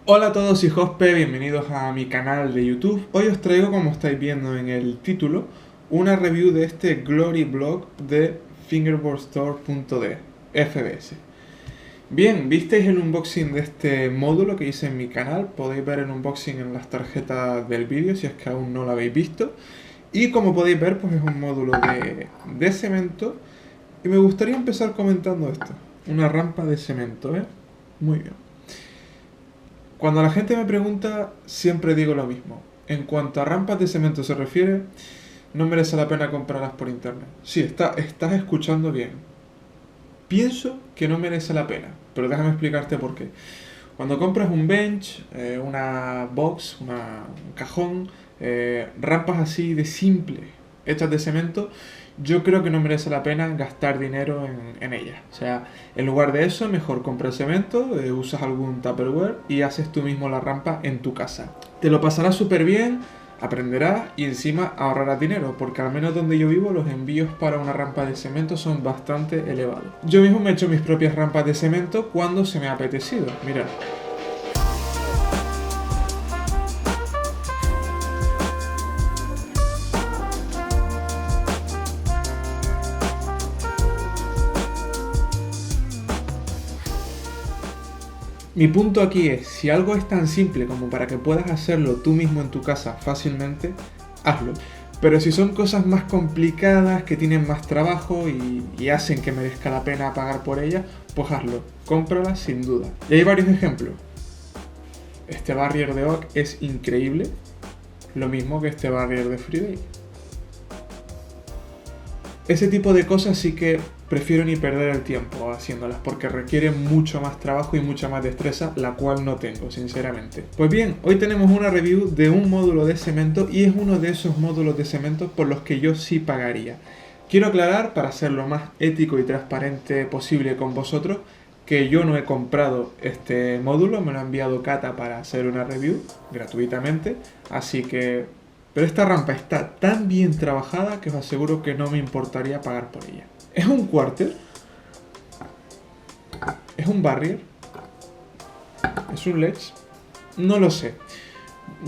Hola a todos y Jospe, bienvenidos a mi canal de YouTube. Hoy os traigo, como estáis viendo en el título, una review de este Glory Blog de fingerboardstore.de, FBS. Bien, visteis el unboxing de este módulo que hice en mi canal, podéis ver el unboxing en las tarjetas del vídeo si es que aún no lo habéis visto. Y como podéis ver, pues es un módulo de cemento y me gustaría empezar comentando esto, una rampa de cemento, ¿eh? Muy bien. Cuando la gente me pregunta, siempre digo lo mismo. En cuanto a rampas de cemento se refiere, no merece la pena comprarlas por internet. Sí, estás escuchando bien. Pienso que no merece la pena, pero déjame explicarte por qué. Cuando compras un bench, una box, un cajón, rampas así de simple, hechas de cemento, yo creo que no merece la pena gastar dinero en ellas. O sea, en lugar de eso, mejor compra el cemento, usas algún Tupperware y haces tú mismo la rampa en tu casa. Te lo pasarás súper bien, aprenderás y encima ahorrarás dinero, porque al menos donde yo vivo los envíos para una rampa de cemento son bastante elevados. Yo mismo me he hecho mis propias rampas de cemento cuando se me ha apetecido. Mirad. Mi punto aquí es, si algo es tan simple como para que puedas hacerlo tú mismo en tu casa fácilmente, hazlo. Pero si son cosas más complicadas, que tienen más trabajo y hacen que merezca la pena pagar por ellas, pues hazlo. Cómpralas sin duda. Y hay varios ejemplos. Este barrier de oak es increíble, lo mismo que este barrier de Freeday. Ese tipo de cosas sí que prefiero ni perder el tiempo haciéndolas porque requieren mucho más trabajo y mucha más destreza, la cual no tengo, sinceramente. Pues bien, hoy tenemos una review de un módulo de cemento y es uno de esos módulos de cemento por los que yo sí pagaría. Quiero aclarar, para ser lo más ético y transparente posible con vosotros, que yo no he comprado este módulo, me lo ha enviado Cata para hacer una review gratuitamente, así que... Pero esta rampa está tan bien trabajada que os aseguro que no me importaría pagar por ella. ¿Es un quarter? ¿Es un barrier? ¿Es un ledge? No lo sé.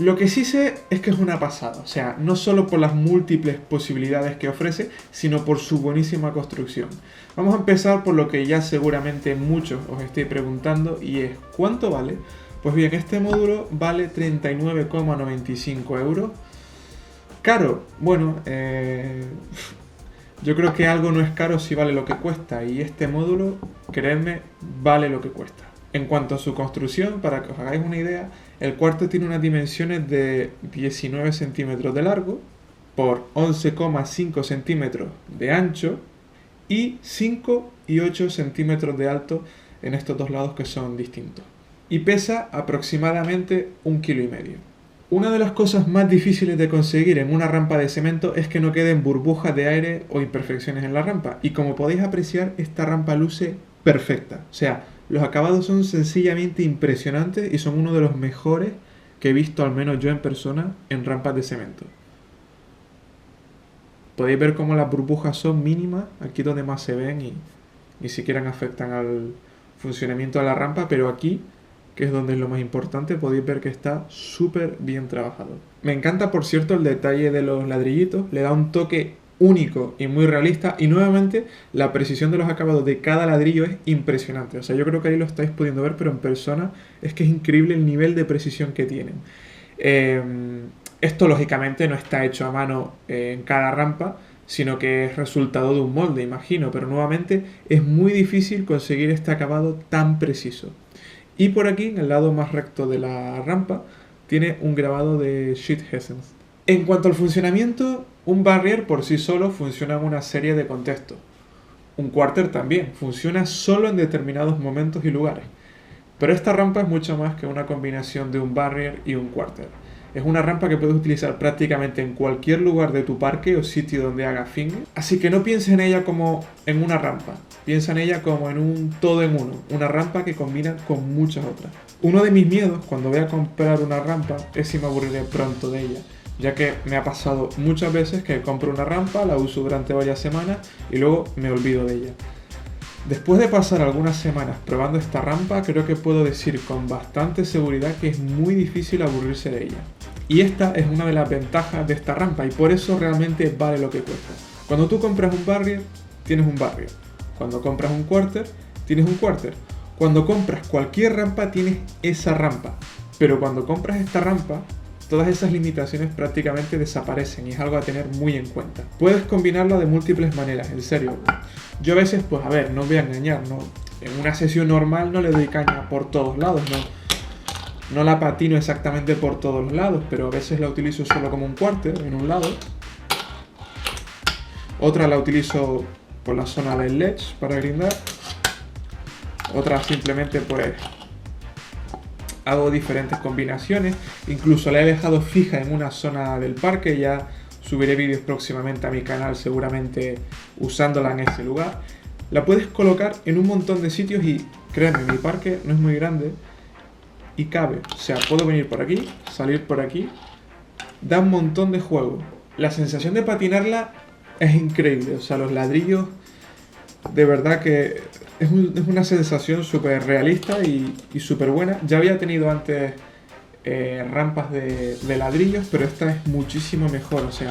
Lo que sí sé es que es una pasada. O sea, no solo por las múltiples posibilidades que ofrece, sino por su buenísima construcción. Vamos a empezar por lo que ya seguramente muchos os estéis preguntando y es ¿cuánto vale? Pues bien, este módulo vale 39,95 euros. Caro, bueno, yo creo que algo no es caro si vale lo que cuesta y este módulo, creedme, vale lo que cuesta. En cuanto a su construcción, para que os hagáis una idea, el cuarto tiene unas dimensiones de 19 centímetros de largo por 11,5 centímetros de ancho y 5 y 8 centímetros de alto en estos dos lados que son distintos. Y pesa aproximadamente 1,5 kg. Una de las cosas más difíciles de conseguir en una rampa de cemento es que no queden burbujas de aire o imperfecciones en la rampa. Y como podéis apreciar, esta rampa luce perfecta. O sea, los acabados son sencillamente impresionantes y son uno de los mejores que he visto, al menos yo en persona, en rampas de cemento. Podéis ver cómo las burbujas son mínimas, aquí donde más se ven y ni siquiera afectan al funcionamiento de la rampa, pero aquí, que es donde es lo más importante, podéis ver que está súper bien trabajado. Me encanta, por cierto, el detalle de los ladrillitos, le da un toque único y muy realista y nuevamente la precisión de los acabados de cada ladrillo es impresionante. O sea, yo creo que ahí lo estáis pudiendo ver, pero en persona es que es increíble el nivel de precisión que tienen. Esto lógicamente no está hecho a mano en cada rampa, sino que es resultado de un molde, imagino, pero nuevamente es muy difícil conseguir este acabado tan preciso. Y por aquí, en el lado más recto de la rampa, tiene un grabado de Sheet Essence. En cuanto al funcionamiento, un barrier por sí solo funciona en una serie de contextos. Un quarter también, funciona solo en determinados momentos y lugares. Pero esta rampa es mucho más que una combinación de un barrier y un quarter. Es una rampa que puedes utilizar prácticamente en cualquier lugar de tu parque o sitio donde haga finger. Así que no pienses en ella como en una rampa. Piensa en ella como en un todo en uno. Una rampa que combina con muchas otras. Uno de mis miedos cuando voy a comprar una rampa es si me aburriré pronto de ella. Ya que me ha pasado muchas veces que compro una rampa, la uso durante varias semanas y luego me olvido de ella. Después de pasar algunas semanas probando esta rampa, creo que puedo decir con bastante seguridad que es muy difícil aburrirse de ella. Y esta es una de las ventajas de esta rampa y por eso realmente vale lo que cuesta. Cuando tú compras un barrier, tienes un barrier. Cuando compras un quarter, tienes un quarter. Cuando compras cualquier rampa, tienes esa rampa. Pero cuando compras esta rampa, todas esas limitaciones prácticamente desaparecen y es algo a tener muy en cuenta. Puedes combinarla de múltiples maneras, en serio. Yo a veces, pues a ver, no os voy a engañar, ¿no? En una sesión normal no le doy caña por todos lados, no la patino exactamente por todos los lados, pero a veces la utilizo solo como un quarter en un lado. Otra la utilizo por la zona del ledge para grindar. Otra simplemente pues hago diferentes combinaciones. Incluso la he dejado fija en una zona del parque. Ya subiré vídeos próximamente a mi canal seguramente usándola en ese lugar. La puedes colocar en un montón de sitios y créeme, mi parque no es muy grande y cabe. O sea, puedo venir por aquí, salir por aquí. Da un montón de juego. La sensación de patinarla es increíble. O sea, los ladrillos, de verdad que es una sensación súper realista y súper buena. Ya había tenido antes rampas de ladrillos, pero esta es muchísimo mejor. O sea,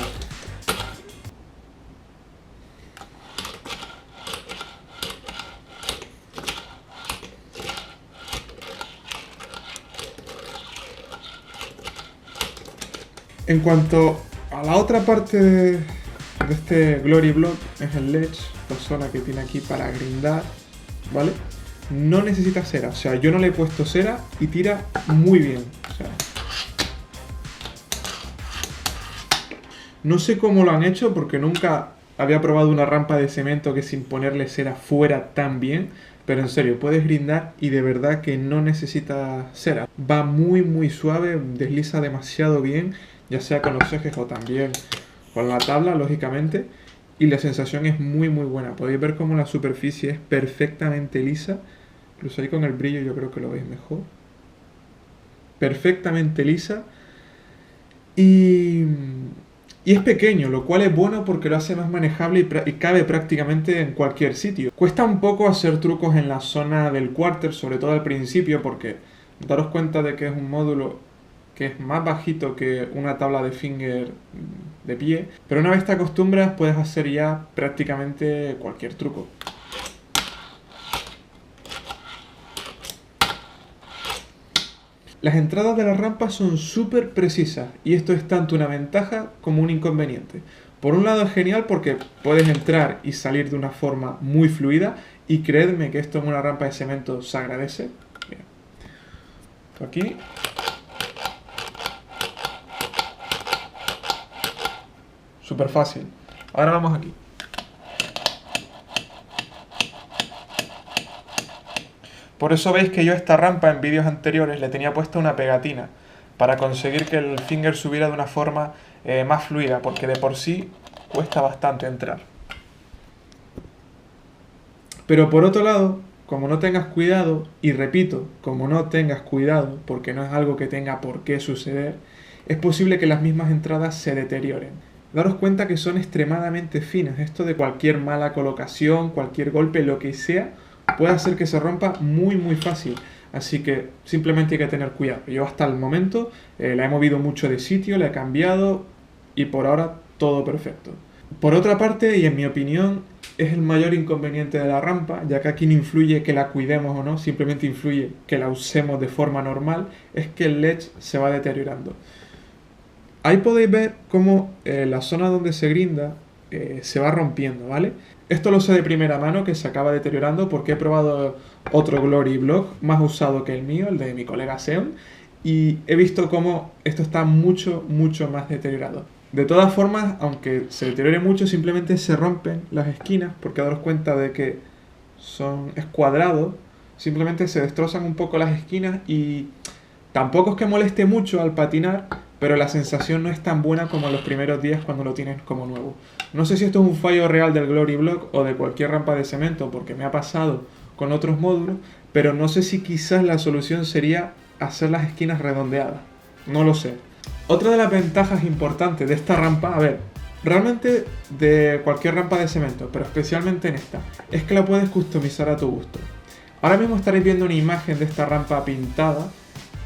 en cuanto a la otra parte de este Glory Block, es el ledge, la zona que tiene aquí para grindar, ¿vale? No necesita cera, o sea, yo no le he puesto cera y tira muy bien. O sea, no sé cómo lo han hecho porque nunca había probado una rampa de cemento que sin ponerle cera fuera tan bien. Pero en serio, puedes grindar y de verdad que no necesita cera. Va muy suave, desliza demasiado bien, ya sea con los ejes o también con la tabla, lógicamente. Y la sensación es muy buena. Podéis ver cómo la superficie es perfectamente lisa. Incluso ahí con el brillo yo creo que lo veis mejor. Perfectamente lisa. Y es pequeño, lo cual es bueno porque lo hace más manejable y cabe prácticamente en cualquier sitio. Cuesta un poco hacer trucos en la zona del quarter, sobre todo al principio, porque daros cuenta de que es un módulo que es más bajito que una tabla de finger de pie, pero una vez te acostumbras puedes hacer ya prácticamente cualquier truco. Las entradas de la rampa son súper precisas y esto es tanto una ventaja como un inconveniente. Por un lado es genial porque puedes entrar y salir de una forma muy fluida y creedme que esto en una rampa de cemento se agradece. Mira. Esto aquí. Súper fácil. Ahora vamos aquí. Por eso veis que yo a esta rampa en vídeos anteriores le tenía puesta una pegatina para conseguir que el finger subiera de una forma más fluida, porque de por sí cuesta bastante entrar. Pero por otro lado, como no tengas cuidado, y repito, como no tengas cuidado, porque no es algo que tenga por qué suceder, es posible que las mismas entradas se deterioren. Daros cuenta que son extremadamente finas. Esto de cualquier mala colocación, cualquier golpe, lo que sea, puede hacer que se rompa muy fácil. Así que simplemente hay que tener cuidado. Yo hasta el momento la he movido mucho de sitio, la he cambiado y por ahora todo perfecto. Por otra parte, y en mi opinión, es el mayor inconveniente de la rampa, ya que aquí no influye que la cuidemos o no, simplemente influye que la usemos de forma normal, es que el ledge se va deteriorando. Ahí podéis ver cómo la zona donde se grinda se va rompiendo, ¿vale? Esto lo sé de primera mano que se acaba deteriorando porque he probado otro Glory Block más usado que el mío, el de mi colega Seon, y he visto cómo esto está mucho más deteriorado. De todas formas, aunque se deteriore mucho, simplemente se rompen las esquinas porque daros cuenta de que es cuadrado, simplemente se destrozan un poco las esquinas y tampoco es que moleste mucho al patinar, pero la sensación no es tan buena como en los primeros días cuando lo tienes como nuevo. No sé si esto es un fallo real del Glory Block o de cualquier rampa de cemento, porque me ha pasado con otros módulos, pero no sé si quizás la solución sería hacer las esquinas redondeadas. No lo sé. Otra de las ventajas importantes de esta rampa, a ver, Realmente de cualquier rampa de cemento, pero especialmente en esta, es que la puedes customizar a tu gusto. Ahora mismo estaréis viendo una imagen de esta rampa pintada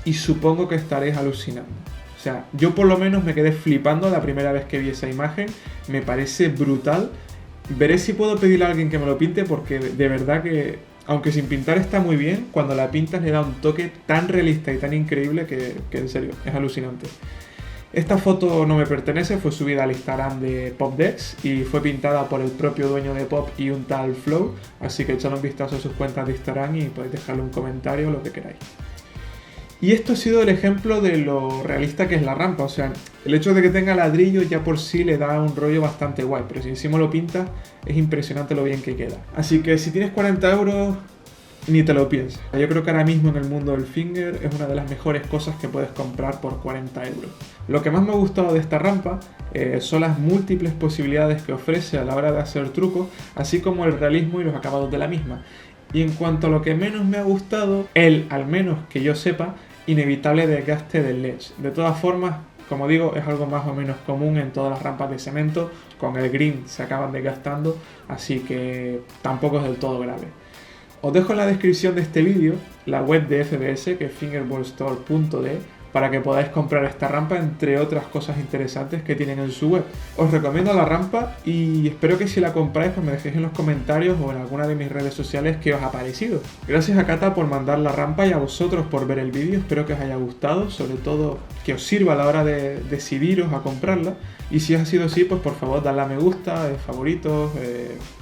y supongo que estaréis alucinando. O sea, yo por lo menos me quedé flipando la primera vez que vi esa imagen, me parece brutal. Veré si puedo pedirle a alguien que me lo pinte porque de verdad que, aunque sin pintar está muy bien, cuando la pintas le da un toque tan realista y tan increíble que en serio, es alucinante. Esta foto no me pertenece, fue subida al Instagram de PopDex y fue pintada por el propio dueño de Pop y un tal Flow, así que echad un vistazo a sus cuentas de Instagram y podéis dejarle un comentario o lo que queráis. Y esto ha sido el ejemplo de lo realista que es la rampa, o sea, el hecho de que tenga ladrillo ya por sí le da un rollo bastante guay, pero si encima lo pintas es impresionante lo bien que queda. Así que si tienes 40 euros, ni te lo pienses. Yo creo que ahora mismo en el mundo del finger es una de las mejores cosas que puedes comprar por 40 euros. Lo que más me ha gustado de esta rampa son las múltiples posibilidades que ofrece a la hora de hacer trucos, así como el realismo y los acabados de la misma. Y en cuanto a lo que menos me ha gustado, al menos que yo sepa, inevitable desgaste del ledge. De todas formas, como digo, es algo más o menos común en todas las rampas de cemento, con el green se acaban desgastando, así que tampoco es del todo grave. Os dejo en la descripción de este vídeo la web de FBS, que es fingerboardstore.de, para que podáis comprar esta rampa, entre otras cosas interesantes que tienen en su web. Os recomiendo la rampa y espero que si la compráis pues me dejéis en los comentarios o en alguna de mis redes sociales qué os ha parecido. Gracias a Cata por mandar la rampa y a vosotros por ver el vídeo, espero que os haya gustado, sobre todo que os sirva a la hora de decidiros a comprarla. Y si ha sido así, pues por favor dadle a me gusta, favoritos,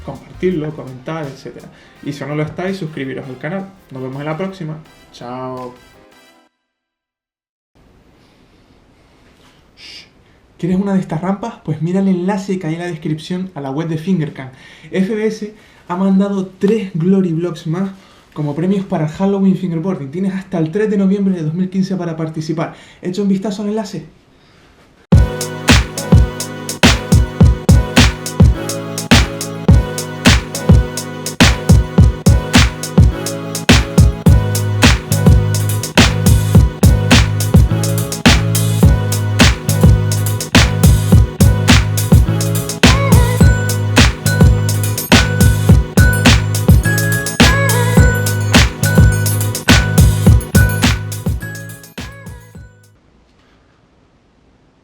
compartirlo, comentar, etc. Y si no lo estáis, suscribiros al canal. Nos vemos en la próxima. Chao. ¿Quieres una de estas rampas? Pues mira el enlace que hay en la descripción a la web de Fingercan. FBS ha mandado 3 Glory Blocks más como premios para el Halloween Fingerboarding. Tienes hasta el 3 de noviembre de 2015 para participar. Echa un vistazo al enlace.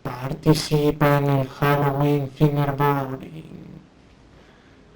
Participa en el Halloween Fingerboarding.